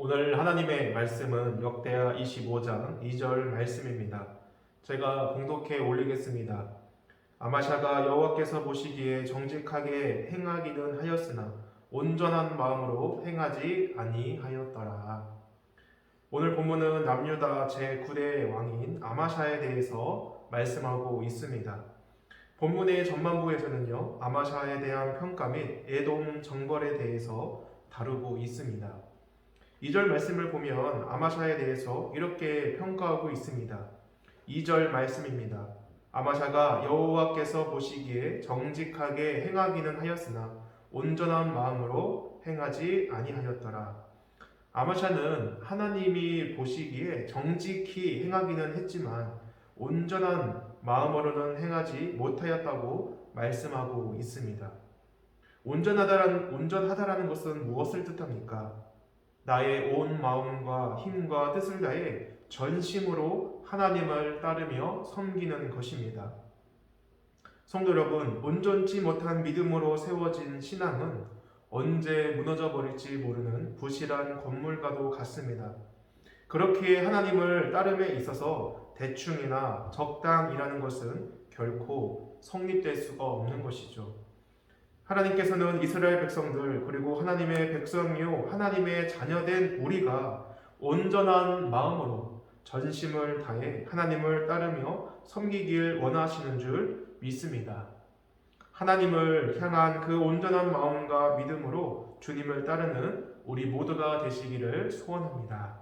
오늘 하나님의 말씀은 역대하 25장 2절 말씀입니다. 제가 봉독해 올리겠습니다. 아마샤가 여호와께서 보시기에 정직하게 행하기는 하였으나 온전한 마음으로 행하지 아니하였더라. 오늘 본문은 남유다 제9대 왕인 아마샤에 대해서 말씀하고 있습니다. 본문의 전반부에서는요, 아마샤에 대한 평가 및 에돔 정벌에 대해서 다루고 있습니다. 2절 말씀을 보면 아마샤에 대해서 이렇게 평가하고 있습니다. 2절 말씀입니다. 아마샤가 여호와께서 보시기에 정직하게 행하기는 하였으나 온전한 마음으로 행하지 아니하였더라. 아마샤는 하나님이 보시기에 정직히 행하기는 했지만 온전한 마음으로는 행하지 못하였다고 말씀하고 있습니다. 온전하다라는 것은 무엇을 뜻합니까? 나의 온 마음과 힘과 뜻을 다해 전심으로 하나님을 따르며 섬기는 것입니다. 성도 여러분, 온전치 못한 믿음으로 세워진 신앙은 언제 무너져 버릴지 모르는 부실한 건물과도 같습니다. 그렇게 하나님을 따름에 있어서 대충이나 적당이라는 것은 결코 성립될 수가 없는 것이죠. 하나님께서는 이스라엘 백성들 그리고 하나님의 백성이요 하나님의 자녀된 우리가 온전한 마음으로 전심을 다해 하나님을 따르며 섬기길 원하시는 줄 믿습니다. 하나님을 향한 그 온전한 마음과 믿음으로 주님을 따르는 우리 모두가 되시기를 소원합니다.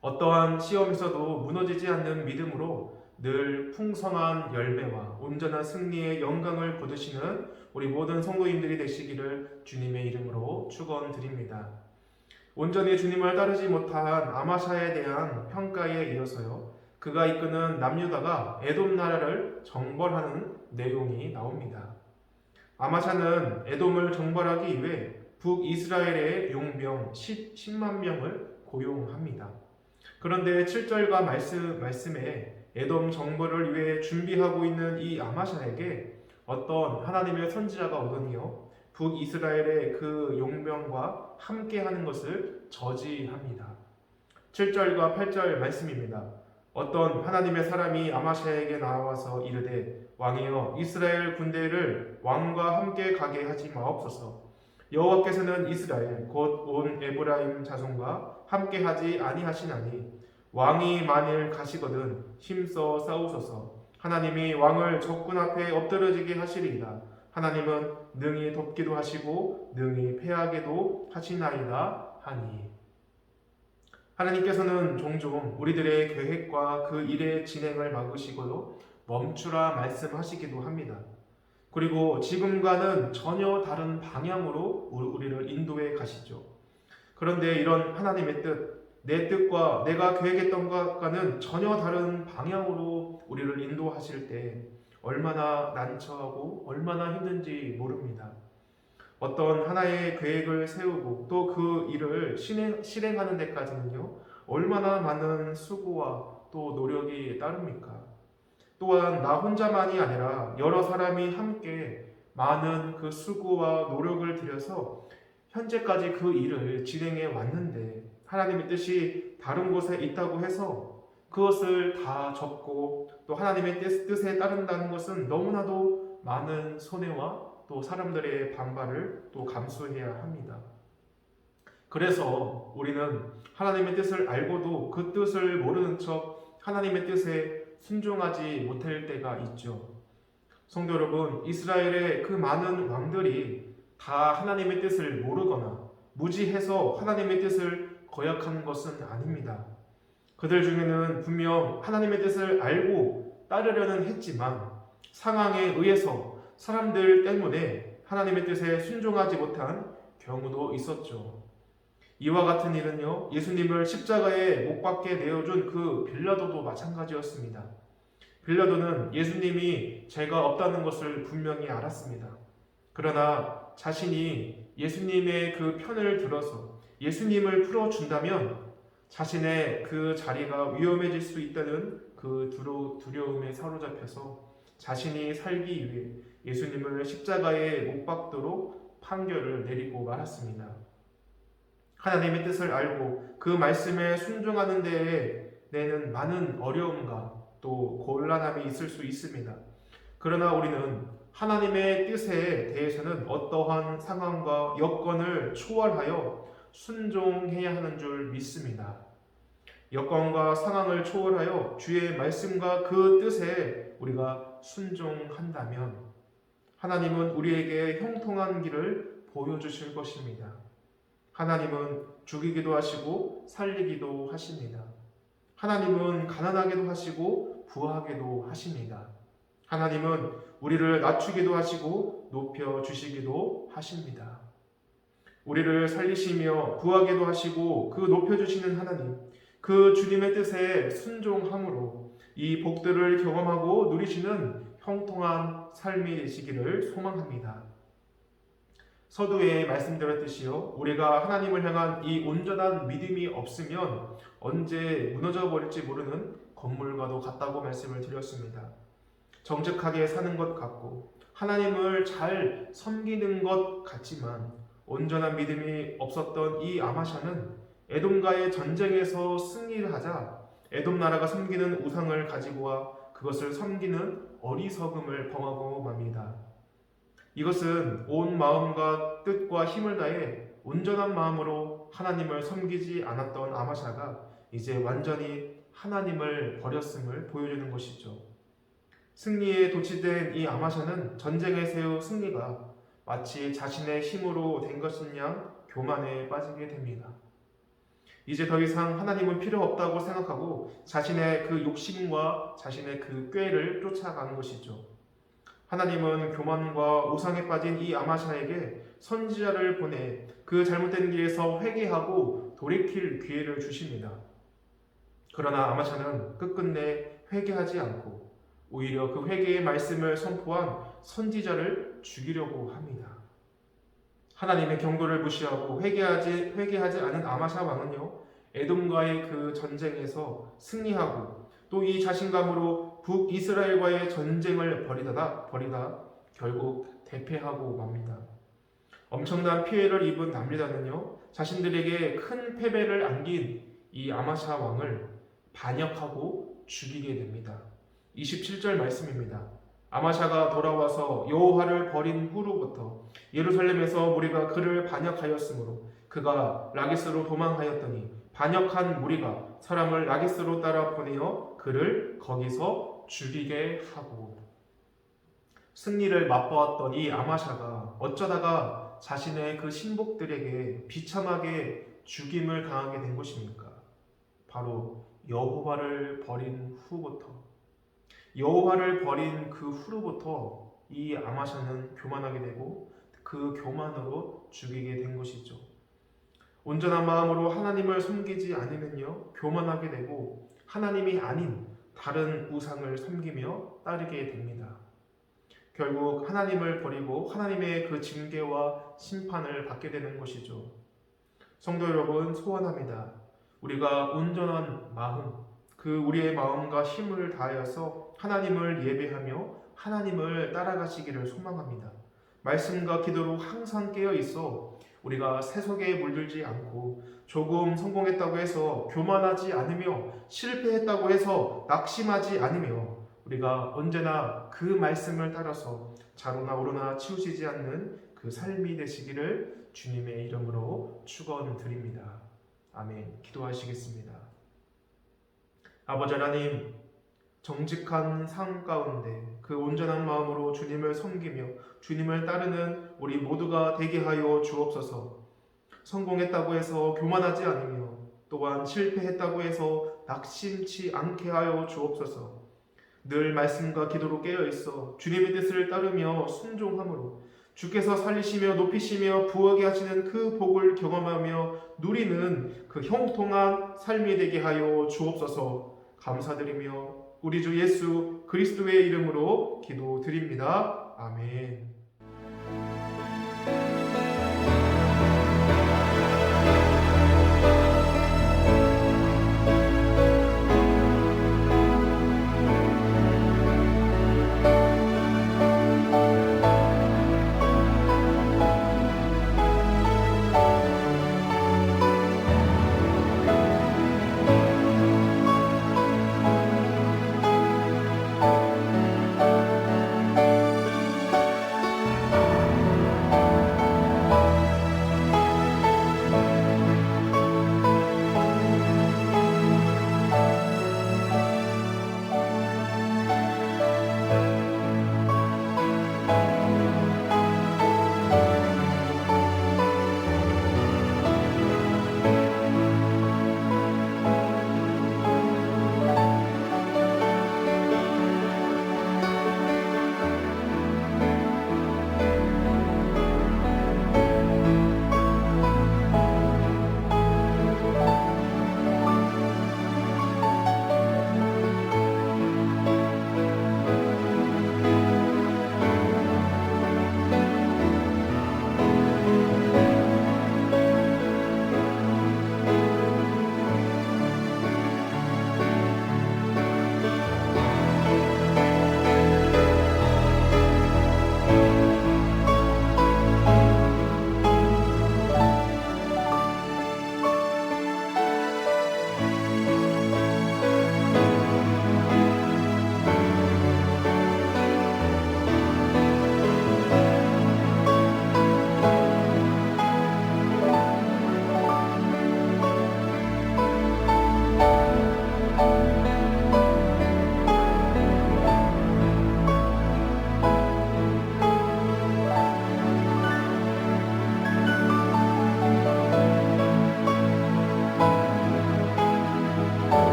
어떠한 시험에서도 무너지지 않는 믿음으로 늘 풍성한 열매와 온전한 승리의 영광을 거두시는 우리 모든 성도님들이 되시기를 주님의 이름으로 축원드립니다. 온전히 주님을 따르지 못한 아마샤에 대한 평가에 이어서요, 그가 이끄는 남유다가 에돔 나라를 정벌하는 내용이 나옵니다. 아마샤는 에돔을 정벌하기 위해 북이스라엘의 용병 10만 명을 고용합니다. 그런데 7절과 말씀에 에돔 정벌을 위해 준비하고 있는 이 아마샤에게 어떤 하나님의 선지자가 오더니요, 북이스라엘의 그 용병과 함께하는 것을 저지합니다. 7절과 8절 말씀입니다. 어떤 하나님의 사람이 아마샤에게 나와서 이르되, 왕이여, 이스라엘 군대를 왕과 함께 가게 하지 마옵소서. 여호와께서는 이스라엘 곧 온 에브라임 자손과 함께하지 아니하시나니 왕이 만일 가시거든 힘써 싸우소서. 하나님이 왕을 적군 앞에 엎드러지게 하시리이다. 하나님은 능히 돕기도 하시고 능히 패하게도 하시나이다 하니. 하나님께서는 종종 우리들의 계획과 그 일의 진행을 막으시고요, 멈추라 말씀하시기도 합니다. 그리고 지금과는 전혀 다른 방향으로 우리를 인도해 가시죠. 그런데 이런 하나님의 뜻, 내 뜻과 내가 계획했던 것과는 전혀 다른 방향으로 우리를 인도하실 때 얼마나 난처하고 얼마나 힘든지 모릅니다. 어떤 하나의 계획을 세우고 또 그 일을 실행하는 데까지는요, 얼마나 많은 수고와 또 노력이 따릅니까? 또한 나 혼자만이 아니라 여러 사람이 함께 많은 그 수고와 노력을 들여서 현재까지 그 일을 진행해 왔는데 하나님의 뜻이 다른 곳에 있다고 해서 그것을 다 접고 또 하나님의 뜻에 따른다는 것은 너무나도 많은 손해와 또 사람들의 반발을 또 감수해야 합니다. 그래서 우리는 하나님의 뜻을 알고도 그 뜻을 모르는 척 하나님의 뜻에 순종하지 못할 때가 있죠. 성도 여러분, 이스라엘의 그 많은 왕들이 다 하나님의 뜻을 모르거나 무지해서 하나님의 뜻을 거역한 것은 아닙니다. 그들 중에는 분명 하나님의 뜻을 알고 따르려는 했지만 상황에 의해서 사람들 때문에 하나님의 뜻에 순종하지 못한 경우도 있었죠. 이와 같은 일은요, 예수님을 십자가에 못 박게 내어준 그 빌라도도 마찬가지였습니다. 빌라도는 예수님이 죄가 없다는 것을 분명히 알았습니다. 그러나 자신이 예수님의 그 편을 들어서 예수님을 풀어준다면 자신의 그 자리가 위험해질 수 있다는 그 두려움에 사로잡혀서 자신이 살기 위해 예수님을 십자가에 못 박도록 판결을 내리고 말았습니다. 하나님의 뜻을 알고 그 말씀에 순종하는 데에 내는 많은 어려움과 또 곤란함이 있을 수 있습니다. 그러나 우리는 하나님의 뜻에 대해서는 어떠한 상황과 여건을 초월하여 순종해야 하는 줄 믿습니다. 여건과 상황을 초월하여 주의 말씀과 그 뜻에 우리가 순종한다면 하나님은 우리에게 형통한 길을 보여주실 것입니다. 하나님은 죽이기도 하시고 살리기도 하십니다. 하나님은 가난하게도 하시고 부하게도 하십니다. 하나님은 우리를 낮추기도 하시고 높여주시기도 하십니다. 우리를 살리시며 부하게도 하시고 그 높여주시는 하나님, 그 주님의 뜻에 순종함으로 이 복들을 경험하고 누리시는 형통한 삶이 되시기를 소망합니다. 서두에 말씀드렸듯이요, 우리가 하나님을 향한 이 온전한 믿음이 없으면 언제 무너져 버릴지 모르는 건물과도 같다고 말씀을 드렸습니다. 정직하게 사는 것 같고 하나님을 잘 섬기는 것 같지만 온전한 믿음이 없었던 이 아마샤는 에돔과의 전쟁에서 승리를 하자 에돔 나라가 섬기는 우상을 가지고 와 그것을 섬기는 어리석음을 범하고 맙니다. 이것은 온 마음과 뜻과 힘을 다해 온전한 마음으로 하나님을 섬기지 않았던 아마샤가 이제 완전히 하나님을 버렸음을 보여주는 것이죠. 승리에 도취된 이 아마샤는 전쟁에서의 승리가 마치 자신의 힘으로 된 것인 양 교만에 빠지게 됩니다. 이제 더 이상 하나님은 필요 없다고 생각하고 자신의 그 욕심과 자신의 그 꾀를 쫓아가는 것이죠. 하나님은 교만과 우상에 빠진 이 아마샤에게 선지자를 보내 그 잘못된 길에서 회개하고 돌이킬 기회를 주십니다. 그러나 아마샤는 끝끝내 회개하지 않고 오히려 그 회개의 말씀을 선포한 선지자를 죽이려고 합니다. 하나님의 경고를 무시하고 회개하지 않은 아마샤 왕은요, 에돔과의 그 전쟁에서 승리하고 또 이 자신감으로 북이스라엘과의 전쟁을 벌이다 결국 대패하고 맙니다. 엄청난 피해를 입은 남유다는요, 자신들에게 큰 패배를 안긴 이 아마샤 왕을 반역하고 죽이게 됩니다. 27절 말씀입니다. 아마샤가 돌아와서 여호와를 버린 후로부터 예루살렘에서 무리가 그를 반역하였으므로 그가 라기스로 도망하였더니 반역한 무리가 사람을 라기스로 따라 보내어 그를 거기서 죽이게 하고. 승리를 맛보았던 이 아마샤가 어쩌다가 자신의 그 신복들에게 비참하게 죽임을 당하게 된 것입니까? 바로 여호와를 버린 후부터. 여호와를 버린 그 후로부터 이 아마샤는 교만하게 되고 그 교만으로 죽이게 된 것이죠. 온전한 마음으로 하나님을 섬기지 않으면요, 교만하게 되고 하나님이 아닌 다른 우상을 섬기며 따르게 됩니다. 결국 하나님을 버리고 하나님의 그 징계와 심판을 받게 되는 것이죠. 성도 여러분, 소원합니다. 우리가 온전한 마음, 그 우리의 마음과 힘을 다하여서 하나님을 예배하며 하나님을 따라가시기를 소망합니다. 말씀과 기도로 항상 깨어 있어 우리가 세속에 물들지 않고 조금 성공했다고 해서 교만하지 않으며 실패했다고 해서 낙심하지 않으며 우리가 언제나 그 말씀을 따라서 좌로나 우로나 치우치지 않는 그 삶이 되시기를 주님의 이름으로 축원드립니다. 아멘. 기도하시겠습니다. 아버지 하나님, 정직한 삶 가운데 그 온전한 마음으로 주님을 섬기며 주님을 따르는 우리 모두가 되게 하여 주옵소서. 성공했다고 해서 교만하지 않으며 또한 실패했다고 해서 낙심치 않게 하여 주옵소서. 늘 말씀과 기도로 깨어있어 주님의 뜻을 따르며 순종함으로 주께서 살리시며 높이시며 부하게 하시는 그 복을 경험하며 누리는 그 형통한 삶이 되게 하여 주옵소서. 감사드리며 우리 주 예수 그리스도의 이름으로 기도드립니다. 아멘.